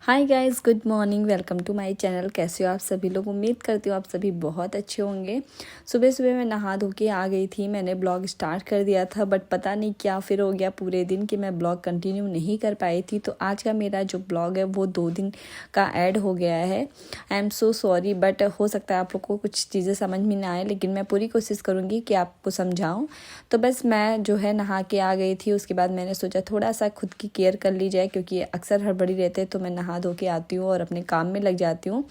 Hi guys, good morning. Welcome to my channel. कैसे हो आप सभी लोग? उम्मीद करती हूँ आप सभी बहुत अच्छे होंगे। सुबह सुबह मैं नहा धो के आ गई थी। मैंने ब्लॉग स्टार्ट कर दिया था, बट पता नहीं क्या फिर हो गया पूरे दिन कि मैं ब्लॉग कंटिन्यू नहीं कर पाई थी। तो आज का मेरा जो ब्लॉग है वो 2 दिन का ऐड हो गया है। I am so sorry, but हो सकता है आप लोग को कुछ चीज़ें समझ में ना आए, लेकिन मैं पूरी कोशिश करूँगी कि आपको समझाऊँ। तो बस मैं जो है नहा के आ गई थी। उसके बाद मैंने सोचा थोड़ा सा खुद की केयर कर ली जाए, क्योंकि अक्सर हड़बड़ी रहते तो मैं नहा धो के आती हूँ और अपने काम में लग जाती हूँ।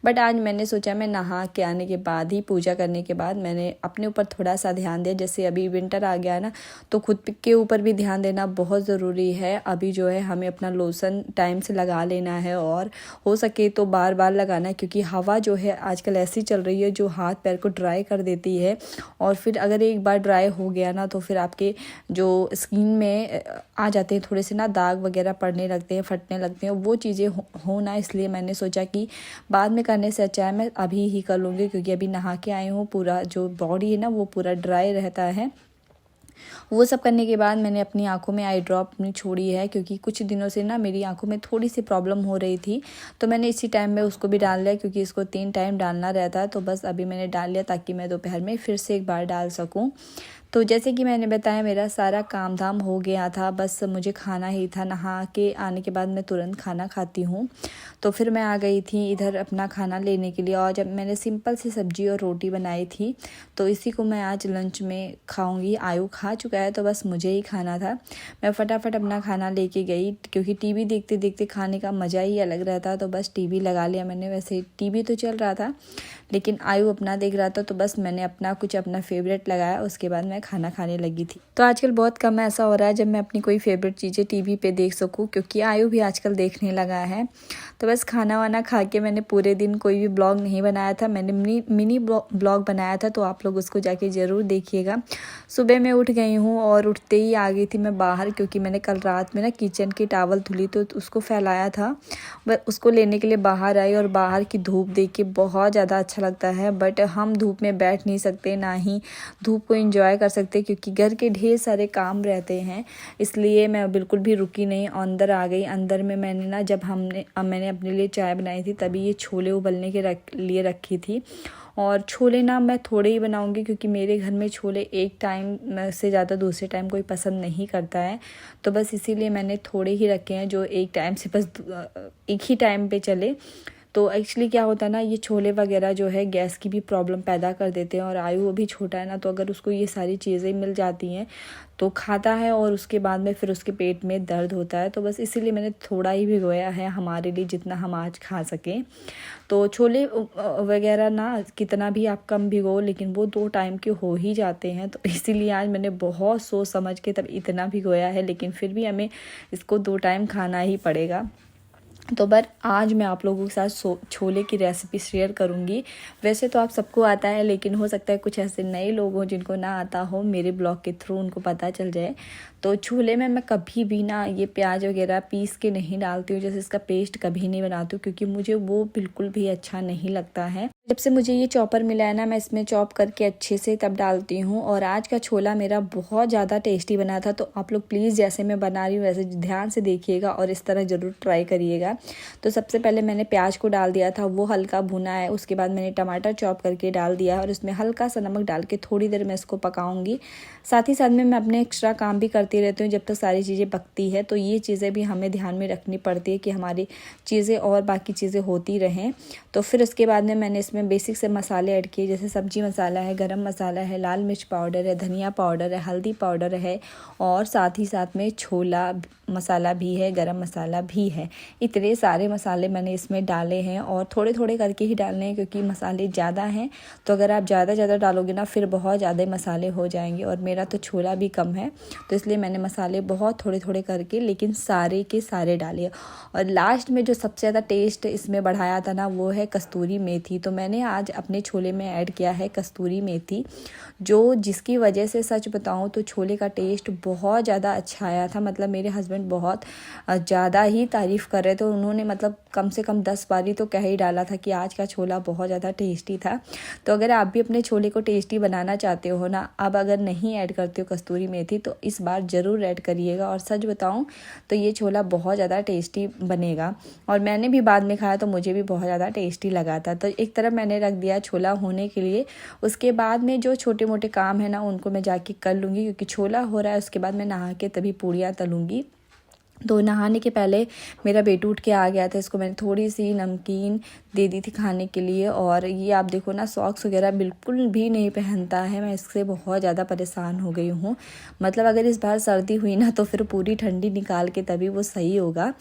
बट आज मैंने सोचा मैं नहा के आने के बाद ही, पूजा करने के बाद, मैंने अपने ऊपर थोड़ा सा ध्यान दिया। जैसे अभी विंटर आ गया ना, तो खुद के ऊपर भी ध्यान देना बहुत ज़रूरी है। अभी जो है हमें अपना लोशन टाइम से लगा लेना है, और हो सके तो बार बार लगाना है, क्योंकि हवा जो है आजकल ऐसी चल रही है जो हाथ पैर को ड्राई कर देती है। और फिर अगर एक बार ड्राई हो गया ना, तो फिर आपके जो स्किन में आ जाते हैं थोड़े से ना दाग वगैरह पड़ने लगते हैं, फटने लगते हैं। वो चीज़ें हो ना, इसलिए मैंने सोचा कि बाद में करने से अच्छा है मैं अभी ही कर लूँगी, क्योंकि अभी नहा के आई हूँ। पूरा जो बॉडी है ना वो पूरा ड्राई रहता है। वो सब करने के बाद मैंने अपनी आंखों में आई ड्रॉप अपनी छोड़ी है, क्योंकि कुछ दिनों से ना मेरी आंखों में थोड़ी सी प्रॉब्लम हो रही थी। तो मैंने इसी टाइम में उसको भी डाल लिया, क्योंकि इसको 3 टाइम डालना रहता है। तो बस अभी मैंने डाल लिया ताकि मैं दोपहर में फिर से एक बार डाल सकूं। तो जैसे कि मैंने बताया, मेरा सारा काम धाम हो गया था, बस मुझे खाना ही था। नहा के आने के बाद मैं तुरंत खाना खाती हूँ। तो फिर मैं आ गई थी इधर अपना खाना लेने के लिए, और जब मैंने सिंपल सी सब्जी और रोटी बनाई थी, तो इसी को मैं आज लंच में खाऊंगी। आयु खा चुका है, तो बस मुझे ही खाना था। मैं फटाफट अपना खाना लेके गई, क्योंकि टीवी देखते देखते खाने का मज़ा ही अलग रहता। तो बस टीवी लगा लिया मैंने। वैसे टीवी तो चल रहा था, लेकिन आयु अपना देख रहा था, तो बस मैंने अपना फेवरेट लगाया। उसके बाद मैं खाना खाने लगी थी। तो आजकल बहुत कम ऐसा हो रहा है जब मैं अपनी कोई फेवरेट चीज़ें टीवी पे देख सकूं, क्योंकि आयु भी आजकल देखने लगा है। तो बस खाना वाना खा के मैंने पूरे दिन कोई भी ब्लॉग नहीं बनाया था। मैंने मिनी ब्लॉग बनाया था, तो आप लोग उसको जाके ज़रूर देखिएगा। सुबह मैं उठ गई हूँ, और उठते ही आ गई थी मैं बाहर, क्योंकि मैंने कल रात में ना किचन की टॉवल धुली तो उसको फैलाया था। बस उसको लेने के लिए बाहर आई, और बाहर की धूप देख के बहुत ज़्यादा अच्छा लगता है। बट हम धूप में बैठ नहीं सकते, ना ही धूप को एंजॉय कर सकते, क्योंकि घर के ढेर सारे काम रहते हैं। इसलिए मैं बिल्कुल भी रुकी नहीं, अंदर आ गई। अंदर में मैंने ना, जब मैंने अपने लिए चाय बनाई थी, तभी ये छोले उबलने के लिए रखी थी। और छोले ना मैं थोड़े ही बनाऊंगी, क्योंकि मेरे घर में छोले एक टाइम से ज़्यादा दूसरे टाइम कोई पसंद नहीं करता है। तो बस इसीलिए मैंने थोड़े ही रखे हैं, जो एक टाइम से बस एक ही टाइम पे चले। तो एक्चुअली क्या होता है ना, ये छोले वगैरह जो है गैस की भी प्रॉब्लम पैदा कर देते हैं। और आयु अभी छोटा है ना, तो अगर उसको ये सारी चीज़ें मिल जाती हैं तो खाता है, और उसके बाद में फिर उसके पेट में दर्द होता है। तो बस इसीलिए मैंने थोड़ा ही भिगोया है, हमारे लिए जितना हम आज खा सकें। तो छोले वगैरह ना कितना भी आप कम भिगो, लेकिन वो 2 टाइम के हो ही जाते हैं। तो इसीलिए आज मैंने बहुत सोच समझ के तब इतना भिगोया है, लेकिन फिर भी हमें इसको 2 टाइम खाना ही पड़ेगा। तो बट आज मैं आप लोगों के साथ छोले की रेसिपी शेयर करूंगी। वैसे तो आप सबको आता है, लेकिन हो सकता है कुछ ऐसे नए लोग हों जिनको ना आता हो, मेरे ब्लॉग के थ्रू उनको पता चल जाए। तो छोले में मैं कभी भी ना ये प्याज वगैरह पीस के नहीं डालती हूँ, जैसे इसका पेस्ट कभी नहीं बनाती हूँ, क्योंकि मुझे वो बिल्कुल भी अच्छा नहीं लगता है। जब से मुझे ये चॉपर मिला है ना, मैं इसमें चॉप करके अच्छे से तब डालती हूँ। और आज का छोला मेरा बहुत ज़्यादा टेस्टी बना था। तो आप लोग प्लीज़ जैसे मैं बना रही हूँ वैसे ध्यान से देखिएगा, और इस तरह ज़रूर ट्राई करिएगा। तो सबसे पहले मैंने प्याज को डाल दिया था, वो हल्का भुना है। उसके बाद मैंने टमाटर चॉप करके डाल दिया है, और उसमें हल्का सा नमक डाल के थोड़ी देर मैं इसको पकाऊंगी। साथ ही साथ में मैं अपने एक्स्ट्रा काम भी करती रहती हूँ जब तक सारी चीज़ें पकती है। तो ये चीज़ें भी हमें ध्यान में रखनी पड़ती है कि हमारी चीज़ें और बाकी चीज़ें होती रहें। तो फिर उसके बाद में मैंने इसमें बेसिक से मसाले ऐड किए, जैसे सब्जी मसाला है, गरम मसाला है, लाल मिर्च पाउडर है, धनिया पाउडर है, हल्दी पाउडर है, और साथ ही साथ में छोला मसाला भी है, गरम मसाला भी है। इतने सारे मसाले मैंने इसमें डाले हैं, और थोड़े थोड़े करके ही डालने हैं, क्योंकि मसाले ज़्यादा हैं। तो अगर आप ज़्यादा डालोगे ना, फिर बहुत ज़्यादा मसाले हो जाएंगे। और मेरा तो छोला भी कम है, तो इसलिए मैंने मसाले बहुत थोड़े थोड़े करके, लेकिन सारे के सारे डाले। और लास्ट में जो सबसे ज़्यादा टेस्ट इसमें बढ़ाया था ना, वो है कस्तूरी मेथी। तो मैंने आज अपने छोले में ऐड किया है कस्तूरी मेथी, जिसकी वजह से सच बताऊं तो छोले का टेस्ट बहुत ज़्यादा अच्छा आया था। मतलब मेरे हस्बैंड हस्बैंड बहुत ज़्यादा ही तारीफ़ कर रहे थे। उन्होंने मतलब कम से कम 10 बारी तो कह ही डाला था कि आज का छोला बहुत ज़्यादा टेस्टी था। तो अगर आप भी अपने छोले को टेस्टी बनाना चाहते हो ना, अब अगर नहीं ऐड करते हो कस्तूरी मेथी तो इस बार ज़रूर ऐड करिएगा। और सच बताऊं तो ये छोला बहुत ज़्यादा टेस्टी बनेगा। और मैंने भी बाद में खाया तो मुझे भी बहुत ज़्यादा टेस्टी लगा था। तो एक तरफ मैंने रख दिया छोला होने के लिए। उसके बाद में जो छोटे मोटे काम है ना उनको मैं जाके कर लूँगी, क्योंकि छोला हो रहा है। उसके बाद मैं नहा के तभी पूड़ियाँ तलूँगी। तो नहाने के पहले मेरा बेटू उठ के आ गया था। इसको मैंने थोड़ी सी नमकीन दे दी थी खाने के लिए। और ये आप देखो ना, सॉक्स वगैरह बिल्कुल भी नहीं पहनता है। मैं इससे बहुत ज़्यादा परेशान हो गई हूँ। मतलब अगर इस बार सर्दी हुई ना तो फिर पूरी ठंडी निकाल के तभी वो सही होगा।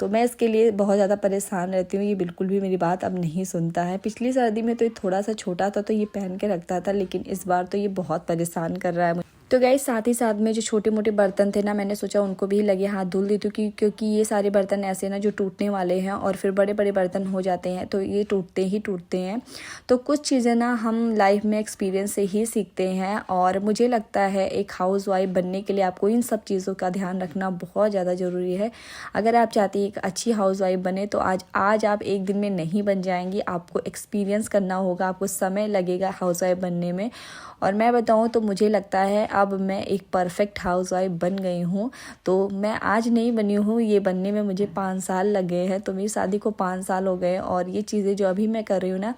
तो मैं इसके लिए बहुत ज़्यादा परेशान रहती हूँ। ये बिल्कुल भी मेरी बात अब नहीं सुनता है। पिछली सर्दी में तो ये थोड़ा सा छोटा था तो ये पहन के रखता था, लेकिन इस बार तो ये बहुत परेशान कर रहा है मुझे। तो गाइस साथ ही साथ में जो छोटे मोटे बर्तन थे ना, मैंने सोचा उनको भी लगे हाथ धुल देती हूँ, क्योंकि ये सारे बर्तन ऐसे ना जो टूटने वाले हैं और फिर बड़े बड़े बर्तन हो जाते हैं तो ये टूटते ही टूटते हैं। तो कुछ चीज़ें ना हम लाइफ में एक्सपीरियंस से ही सीखते हैं। और मुझे लगता है एक हाउस वाइफ बनने के लिए आपको इन सब चीज़ों का ध्यान रखना बहुत ज़्यादा ज़रूरी है। अगर आप चाहती हैं एक अच्छी हाउस वाइफ बने तो आज आप एक दिन में नहीं बन जाएंगी। आपको एक्सपीरियंस करना होगा, आपको समय लगेगा हाउस वाइफ बनने में। और मैं बताऊं तो मुझे लगता है अब मैं एक परफेक्ट हाउस वाइफ बन गई हूँ। तो मैं आज नहीं बनी हूँ, ये बनने में मुझे 5 साल लगे हैं। तो मेरी शादी को 5 साल हो गए। और ये चीज़ें जो अभी मैं कर रही हूँ ना,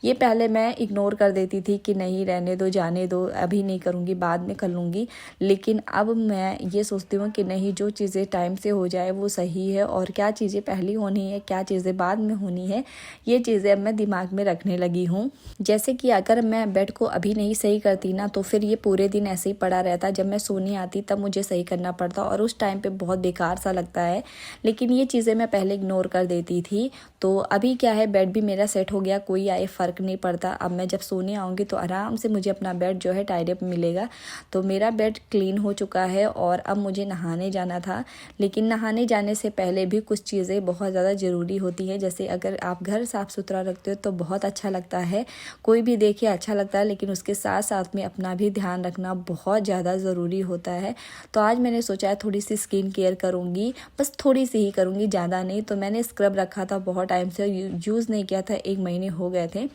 ये पहले मैं इग्नोर कर देती थी कि नहीं रहने दो, जाने दो, अभी नहीं करूँगी, बाद में कर लूँगी। लेकिन अब मैं ये सोचती हूँ कि नहीं, जो चीज़ें टाइम से हो जाए वो सही है। और क्या चीज़ें पहली होनी है, क्या चीज़ें बाद में होनी है, ये चीज़ें अब मैं दिमाग में रखने लगी हूँ। जैसे कि अगर मैं बेड को अभी नहीं सही करती ना तो फिर ये पूरे दिन ऐसे ही पड़ा रहता। जब मैं सोने आती तब मुझे सही करना पड़ता और उस टाइम पे बहुत बेकार सा लगता है। लेकिन ये चीज़ें मैं पहले इग्नोर कर देती थी। तो अभी क्या है, बेड भी मेरा सेट हो गया, कोई आए फ़र्क नहीं पड़ता। अब मैं जब सोने आऊँगी तो आराम से मुझे अपना बेड जो है टाइडी अप मिलेगा। तो मेरा बेड क्लीन हो चुका है और अब मुझे नहाने जाना था। लेकिन नहाने जाने से पहले भी कुछ चीज़ें बहुत ज़्यादा ज़रूरी होती हैं। जैसे अगर आप घर साफ़ सुथरा रखते हो तो बहुत अच्छा लगता है, कोई भी देखे अच्छा लगता है। लेकिन उसके साथ साथ में अपना भी ध्यान रखना बहुत ज़्यादा ज़रूरी होता है। तो आज मैंने सोचा है थोड़ी सी स्किन केयर करूँगी, बस थोड़ी सी ही करूँगी, ज़्यादा नहीं। तो मैंने स्क्रब रखा था बहुत टाइम से, यूज़ नहीं किया था, 1 महीने हो गए थे।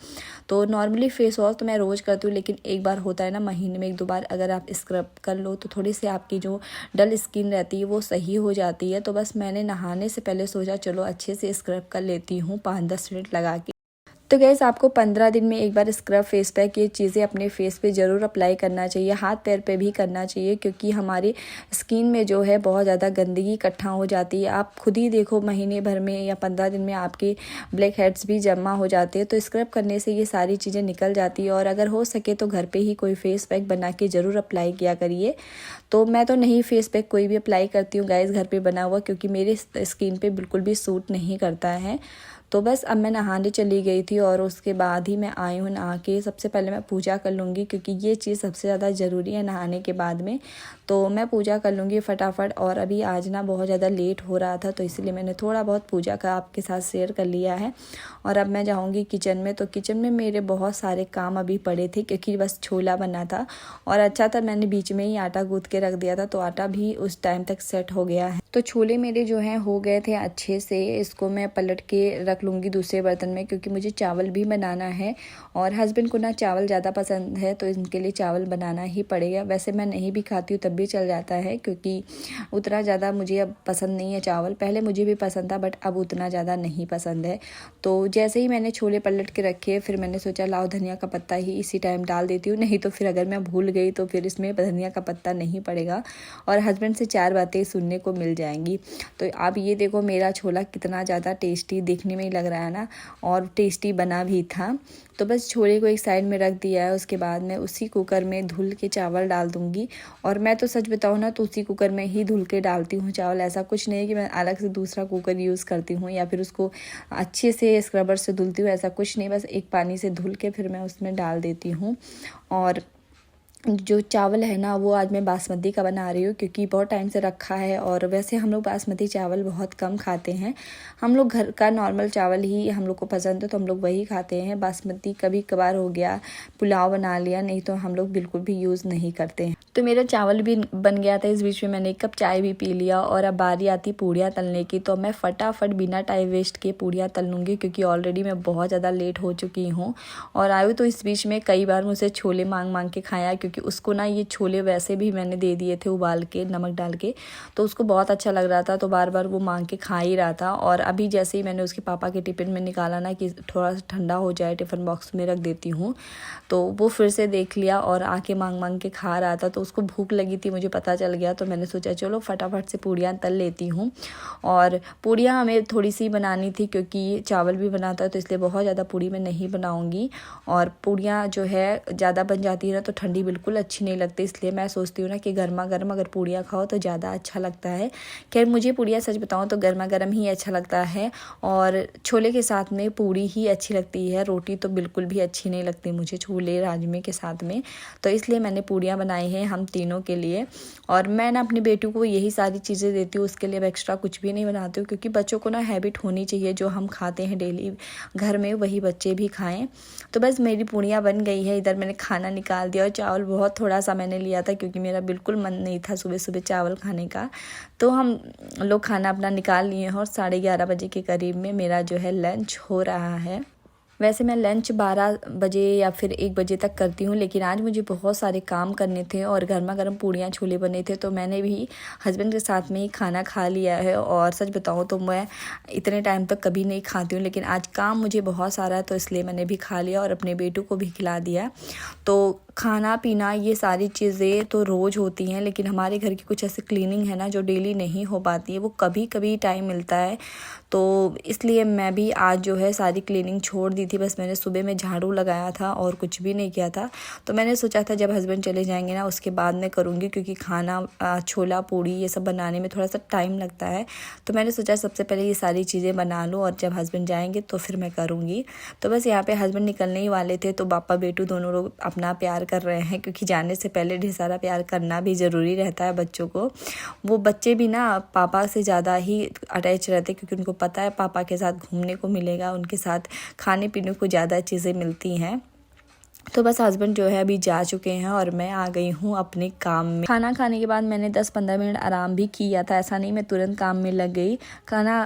तो नॉर्मली फेस वॉश तो मैं रोज़ करती हूँ, लेकिन एक बार होता है ना महीने में 1-2 बार अगर आप स्क्रब कर लो तो थोड़ी सी आपकी जो डल स्किन रहती है वो सही हो जाती है। तो बस मैंने नहाने से पहले सोचा चलो अच्छे से स्क्रब कर लेती हूँ 5-10 मिनट लगा के। तो गैस आपको 15 दिन में एक बार स्क्रब फेस पैक ये चीज़ें अपने फेस पे ज़रूर अप्लाई करना चाहिए, हाथ पैर पे भी करना चाहिए, क्योंकि हमारी स्किन में जो है बहुत ज़्यादा गंदगी इकट्ठा हो जाती है। आप खुद ही देखो महीने भर में या 15 दिन में आपके ब्लैक हेड्स भी जमा हो जाते हैं। तो स्क्रब करने से ये सारी चीज़ें निकल जाती है। और अगर हो सके तो घर पर ही कोई फेस पैक बना के ज़रूर अप्लाई किया करिए। तो मैं तो नहीं फेस पैक कोई भी अप्लाई करती हूँ गाइस घर पे बना हुआ, क्योंकि मेरे स्किन पे बिल्कुल भी सूट नहीं करता है। तो बस अब मैं नहाने चली गई थी और उसके बाद ही मैं आई हूँ। नहा के सबसे पहले मैं पूजा कर लूँगी, क्योंकि ये चीज़ सबसे ज़्यादा ज़रूरी है नहाने के बाद में। तो मैं पूजा कर लूँगी फटाफट। और अभी आज ना बहुत ज़्यादा लेट हो रहा था तो इसलिए मैंने थोड़ा बहुत पूजा का आपके साथ शेयर कर लिया है। और अब मैं जाऊँगी किचन में। तो किचन में मेरे बहुत सारे काम अभी पड़े थे, क्योंकि बस छोला बना था और अच्छा था मैंने बीच में ही आटा गूँथ के रख दिया था, तो आटा भी उस टाइम तक सेट हो गया है। तो छोले मेरे जो हैं हो गए थे अच्छे से। इसको मैं पलट के रख लूँगी दूसरे बर्तन में, क्योंकि मुझे चावल भी बनाना है। और हस्बैंड को ना चावल ज़्यादा पसंद है तो इनके लिए चावल बनाना ही पड़ेगा। वैसे मैं नहीं भी खाती हूँ तब भी चल जाता है, क्योंकि उतना ज़्यादा मुझे अब पसंद नहीं है चावल। पहले मुझे भी पसंद था बट अब उतना ज़्यादा नहीं पसंद है। तो जैसे ही मैंने छोले पलट के रखे फिर मैंने सोचा लाओ धनिया का पत्ता ही इसी टाइम डाल देती हूँ, नहीं तो फिर अगर मैं भूल गई तो फिर इसमें धनिया का पत्ता नहीं पड़ेगा और हस्बैंड से 4 बातें सुनने को मिल जाएंगी। तो आप ये देखो मेरा छोला कितना ज़्यादा टेस्टी देखने में ही लग रहा है ना, और टेस्टी बना भी था। तो बस छोले को एक साइड में रख दिया है। उसके बाद मैं उसी कुकर में धुल के चावल डाल दूँगी। और मैं तो सच बताऊँ ना तो उसी कुकर में ही धुल के डालती हूँ चावल। ऐसा कुछ नहीं है कि मैं अलग से दूसरा कुकर यूज़ करती हूँ या फिर उसको अच्छे से स्क्रबर से धुलती हूँ, ऐसा कुछ नहीं। बस एक पानी से धुल के फिर मैं उसमें डाल देती हूँ। और जो चावल है ना वो आज मैं बासमती का बना रही हूँ, क्योंकि बहुत टाइम से रखा है। और वैसे हम लोग बासमती चावल बहुत कम खाते हैं, हम लोग घर का नॉर्मल चावल ही हम लोग को पसंद है तो हम लोग वही खाते हैं। बासमती कभी कभार हो गया, पुलाव बना लिया, नहीं तो हम लोग बिल्कुल भी यूज़ नहीं करते हैं। तो मेरा चावल भी बन गया था। इस बीच में मैंने 1 कप चाय भी पी लिया और अब बारी आती पूड़ियाँ तलने की। तो मैं फटाफट बिना टाइम वेस्ट किए पूड़ियाँ तल लूँगी क्योंकि ऑलरेडी मैं बहुत ज़्यादा लेट हो चुकी हूँ। और आयु तो इस बीच में कई बार मुझसे छोले मांग के खाया, क्योंकि उसको ना ये छोले वैसे भी मैंने दे दिए थे उबाल के नमक डाल के, तो उसको बहुत अच्छा लग रहा था, तो बार बार वो मांग के खा ही रहा था। और अभी जैसे ही मैंने उसके पापा के टिफ़िन में निकाला ना कि थोड़ा सा ठंडा हो जाए, टिफ़िन बॉक्स में रख देती हूँ, तो वो फिर से देख लिया और आके मांग के खा रहा था। तो उसको भूख लगी थी, मुझे पता चल गया, तो मैंने सोचा चलो फटाफट से पूड़ियाँ तल लेती हूँ। और पूड़ियाँ हमें थोड़ी सी बनानी थी क्योंकि चावल भी बना था, तो इसलिए बहुत ज़्यादा पूड़ी मैं नहीं बनाऊँगी। और पूड़ियाँ जो है ज़्यादा बन जाती है ना तो ठंडी बिल्कुल अच्छी नहीं लगती, इसलिए मैं सोचती हूँ ना कि गर्मा गर्म अगर पूड़ियाँ खाओ तो ज़्यादा अच्छा लगता है। खैर मुझे पूड़ियाँ सच बताऊँ तो गर्मा गर्म ही अच्छा लगता है, और छोले के साथ में पूड़ी ही अच्छी लगती है, रोटी तो बिल्कुल भी अच्छी नहीं लगती मुझे छोले राजमे के साथ में। तो इसलिए मैंने पूड़ियाँ बनाई हैं हम तीनों के लिए। और मैं ना अपनी बेटी को यही सारी चीज़ें देती हूँ, उसके लिए एक्स्ट्रा कुछ भी नहीं बनाती हूँ, क्योंकि बच्चों को ना हैबिट होनी चाहिए जो हम खाते हैं डेली घर में वही बच्चे भी खाएं। तो बस मेरी पूड़ियाँ बन गई है। इधर मैंने खाना निकाल दिया और चावल बहुत थोड़ा सा मैंने लिया था क्योंकि मेरा बिल्कुल मन नहीं था सुबह सुबह चावल खाने का। तो हम लोग खाना अपना निकाल लिए हैं और 11:30 बजे के करीब में मेरा जो है लंच हो रहा है। वैसे मैं लंच 12 बजे या फिर 1 बजे तक करती हूँ, लेकिन आज मुझे बहुत सारे काम करने थे और गर्मा गर्म पूड़ियाँ छोले बने थे, तो मैंने भी हस्बैंड के साथ में ही खाना खा लिया है। और सच बताऊँ तो मैं इतने टाइम तक कभी नहीं खाती हूँ, लेकिन आज काम मुझे बहुत सारा है तो इसलिए मैंने भी खा लिया और अपने बेटू को भी खिला दिया। तो खाना पीना ये सारी चीज़ें तो रोज़ होती हैं, लेकिन हमारे घर की कुछ ऐसे क्लीनिंग है ना जो डेली नहीं हो पाती है, वो कभी कभी टाइम मिलता है। तो इसलिए मैं भी आज जो है सारी क्लीनिंग छोड़ दी थी, बस मैंने सुबह में झाड़ू लगाया था और कुछ भी नहीं किया था। तो मैंने सोचा था जब हस्बैंड चले जाएंगे ना उसके बाद मैं करूँगी, क्योंकि खाना छोला पूड़ी ये सब बनाने में थोड़ा सा टाइम लगता है। तो मैंने सोचा सबसे पहले ये सारी चीज़ें बना लूँ और जब हस्बैंड जाएंगे तो फिर मैं करूँगी। तो बस यहाँ पे हस्बैंड निकलने ही वाले थे, तो पापा बेटू दोनों लोग अपना प्यार कर रहे हैं, क्योंकि जाने से पहले ढेर सारा प्यार करना भी ज़रूरी रहता है बच्चों को। वो बच्चे भी ना पापा से ज़्यादा ही अटैच रहते हैं, क्योंकि उनको पता है पापा के साथ घूमने को मिलेगा, उनके साथ खाने पीने को ज़्यादा चीज़ें मिलती हैं। तो बस हस्बैंड जो है अभी जा चुके हैं और मैं आ गई हूँ अपने काम में। खाना खाने के बाद मैंने 10-15 मिनट आराम भी किया था, ऐसा नहीं मैं तुरंत काम में लग गई। खाना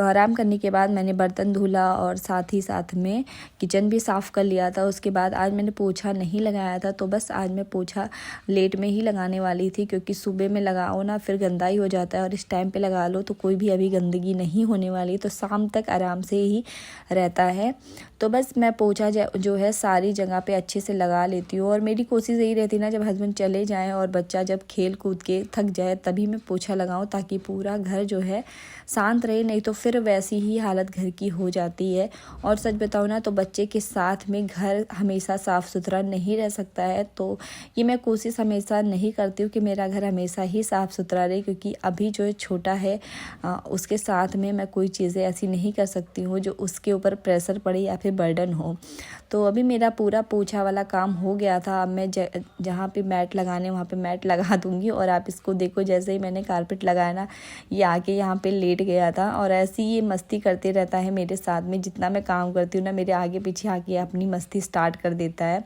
आराम करने के बाद मैंने बर्तन धुला और साथ ही साथ में किचन भी साफ़ कर लिया था। उसके बाद आज मैंने पोछा नहीं लगाया था, तो बस आज मैं पोछा लेट में ही लगाने वाली थी, क्योंकि सुबह में लगाओ ना फिर गंदा ही हो जाता है और इस टाइम पर लगा लो तो कोई भी अभी गंदगी नहीं होने वाली, तो शाम तक आराम से ही रहता है। तो बस मैं पोछा जो है सारी जगह पे अच्छे से लगा लेती हूँ। और मेरी कोशिश यही रहती है ना जब हस्बैंड चले जाएं और बच्चा जब खेल कूद के थक जाए तभी मैं पोछा लगाऊं, ताकि पूरा घर जो है शांत रहे, नहीं तो फिर वैसी ही हालत घर की हो जाती है। और सच बताऊँ ना तो बच्चे के साथ में घर हमेशा साफ़ सुथरा नहीं रह सकता है, तो ये मैं कोशिश हमेशा नहीं करती हूँ कि मेरा घर हमेशा ही साफ़ सुथरा रहे, क्योंकि अभी जो छोटा है उसके साथ में मैं कोई चीज़ें ऐसी नहीं कर सकती हूँ जो उसके ऊपर प्रेशर पड़े या फिर बर्डन हो। तो अभी मेरा पूरा पोछा वाला काम हो गया था। अब मैं जहाँ पे मैट लगाने वहाँ पे मैट लगा दूँगी। और आप इसको देखो, जैसे ही मैंने कारपेट लगाया ना ये आके यहाँ पे लेट गया था, और ऐसे ही ये मस्ती करते रहता है मेरे साथ में। जितना मैं काम करती हूँ ना मेरे आगे पीछे आके अपनी मस्ती स्टार्ट कर देता है।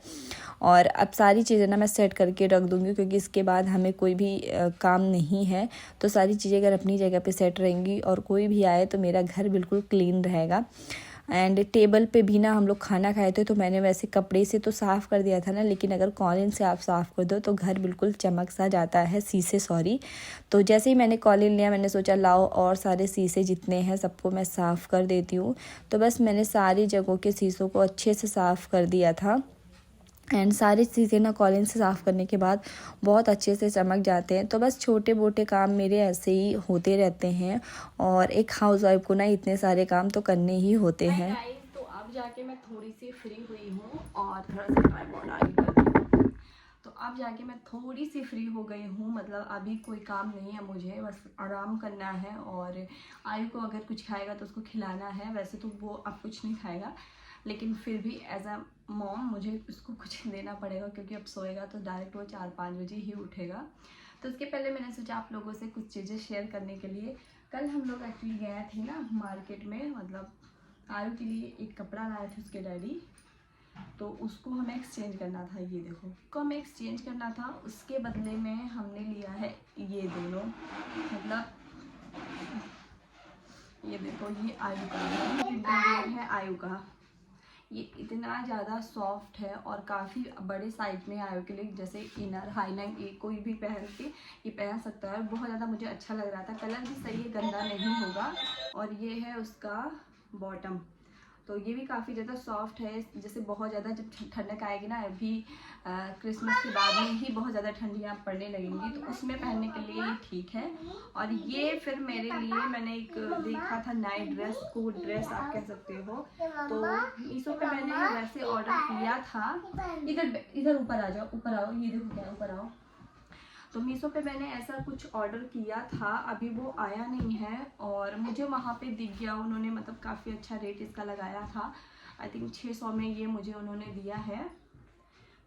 और अब सारी चीज़ें ना मैं सेट करके रख दूँगी, क्योंकि इसके बाद हमें कोई भी काम नहीं है, तो सारी चीज़ें अगर अपनी जगह पे सेट रहेंगी और कोई भी आए तो मेरा घर बिल्कुल क्लीन रहेगा। एंड टेबल पे भी ना हम लोग खाना खाए थे, तो मैंने वैसे कपड़े से तो साफ़ कर दिया था ना, लेकिन अगर कॉलिन से आप साफ़ कर दो तो घर बिल्कुल चमक सा जाता है, शीशे सॉरी। तो जैसे ही मैंने कॉलिन लिया मैंने सोचा लाओ और सारे शीशे जितने हैं सबको मैं साफ़ कर देती हूँ। तो बस मैंने सारी जगहों के शीशों को अच्छे से साफ़ कर दिया था। एंड सारी चीज़ें ना कॉलिन से साफ़ करने के बाद बहुत अच्छे से चमक जाते हैं। तो बस छोटे मोटे काम मेरे ऐसे ही होते रहते हैं, और एक हाउसवाइफ को ना इतने सारे काम तो करने ही होते हैं। तो अब जाके मैं थोड़ी सी फ्री हुई हूँ और थोड़ा सा ट्राइपॉड आगे कर दी। तो अब जाके मैं थोड़ी सी फ्री हो गई हूँ, मतलब अभी कोई काम नहीं है मुझे, बस आराम करना है। और आयु को अगर कुछ खाएगा तो उसको खिलाना है। वैसे तो वो अब कुछ नहीं खाएगा, लेकिन फिर भी एज अ मॉम मुझे उसको कुछ देना पड़ेगा, क्योंकि अब सोएगा तो डायरेक्ट वो 4-5 बजे ही उठेगा। तो उसके पहले मैंने सोचा आप लोगों से कुछ चीज़ें शेयर करने के लिए। कल हम लोग एक्चुअली गए थे ना मार्केट में, मतलब आयु के लिए एक कपड़ा लाए थे उसके डैडी, तो उसको हमें एक्सचेंज करना था। ये देखो, को हमें एक्सचेंज करना था, उसके बदले में हमने लिया है ये दोनों। मतलब ये देखो, ये आयु का है आयु का। ये इतना ज़्यादा सॉफ्ट है और काफ़ी बड़े साइज में आयु के लिए, जैसे इनर हाई नेक ये कोई भी पहन के ये पहन सकता है। बहुत ज़्यादा मुझे अच्छा लग रहा था, कलर भी सही है, गंदा नहीं होगा। और ये है उसका बॉटम, तो ये भी काफ़ी ज़्यादा सॉफ्ट है। जैसे बहुत ज़्यादा जब ठंडक आएगी ना, अभी क्रिसमस के बाद में ही बहुत ज़्यादा ठंडियाँ पड़ने लगेंगी, तो उसमें पहनने के लिए ये ठीक है। और ये फिर मेरे लिए मैंने एक देखा था नाइट ड्रेस, कोट ड्रेस आप कह सकते हो, तो मीशो पे मैंने वैसे ऑर्डर किया था। इधर ऊपर आ जाओ, ऊपर आओ, ये देखो क्या, ऊपर आओ। तो मीशो पे मैंने ऐसा कुछ ऑर्डर किया था, अभी वो आया नहीं है। और मुझे वहाँ पे दिख गया, उन्होंने मतलब काफ़ी अच्छा रेट इसका लगाया था। आई थिंक 600 में ये मुझे उन्होंने दिया है।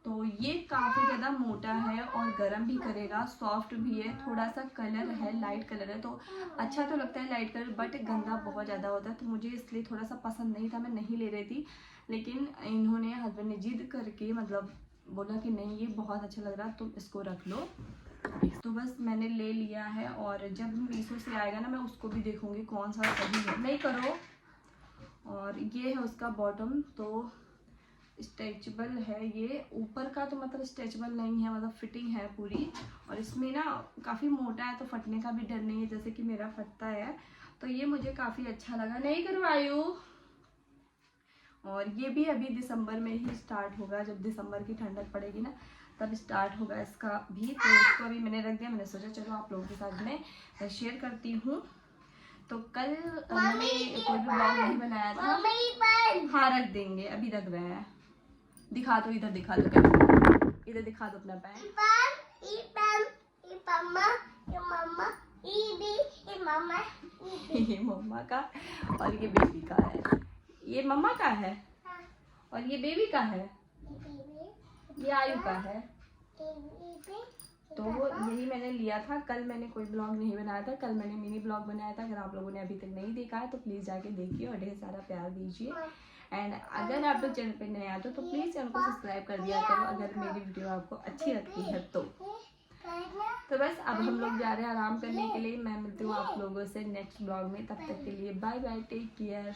तो ये काफ़ी ज़्यादा मोटा है और गर्म भी करेगा, सॉफ्ट भी है। थोड़ा सा कलर है, लाइट कलर है, तो अच्छा तो लगता है लाइट कलर, बट गंदा बहुत ज़्यादा होता है, तो मुझे इसलिए थोड़ा सा पसंद नहीं था, मैं नहीं ले रही थी। लेकिन इन्होंने, हस्बैंड ने जिद करके मतलब बोला कि नहीं ये बहुत अच्छा लग रहा, तुम इसको रख लो। तो बस मैंने ले लिया है, और जब मीशो से आएगा ना, मैं उसको भी देखूंगी कौन सा सही है। नहीं करो। और ये है उसका बॉटम, तो स्ट्रेचेबल है। ये ऊपर का तो मतलब स्ट्रेचेबल नहीं है, मतलब फिटिंग है पूरी। और इसमें ना काफ़ी मोटा है, तो फटने का भी डर नहीं है, जैसे कि मेरा फटता है। तो ये मुझे काफ़ी अच्छा लगा। नहीं करो आयु। और ये भी अभी दिसंबर में ही स्टार्ट होगा, जब दिसंबर की ठंडक पड़ेगी ना, तब स्टार्ट होगा इसका भी। तो इसको अभी मैंने रख दिया, मैंने सोचा चलो आप लोगों के साथ मैं शेयर करती हूँ। तो कल मैंने कोई भी ब्लॉग नहीं बनाया था। हाँ रख देंगे, अभी रख रहे हैं। दिखा दो, इधर दिखा दो, क्या इधर दिखा दो अपना पैन। ये मम्मा का और ये बेबी का है। ये मम्मा का है और ये बेबी का है, ये आयु का है। तो यही मैंने लिया था। कल मैंने कोई ब्लॉग नहीं बनाया था, कल मैंने मिनी ब्लॉग बनाया था। अगर आप लोगों ने अभी तक नहीं देखा है तो प्लीज़ जाके देखिए और ढेर सारा प्यार दीजिए। एंड अगर आप लोग चैनल पे नए आते हो तो प्लीज़ चैनल को सब्सक्राइब कर दिया करो, अगर मेरी वीडियो आपको अच्छी लगती है तो। बस अब हम लोग जा रहे हैं आराम करने के लिए। मैं मिलती हूँ आप लोगों से नेक्स्ट ब्लॉग में, तब तक के लिए बाय बाय, टेक केयर।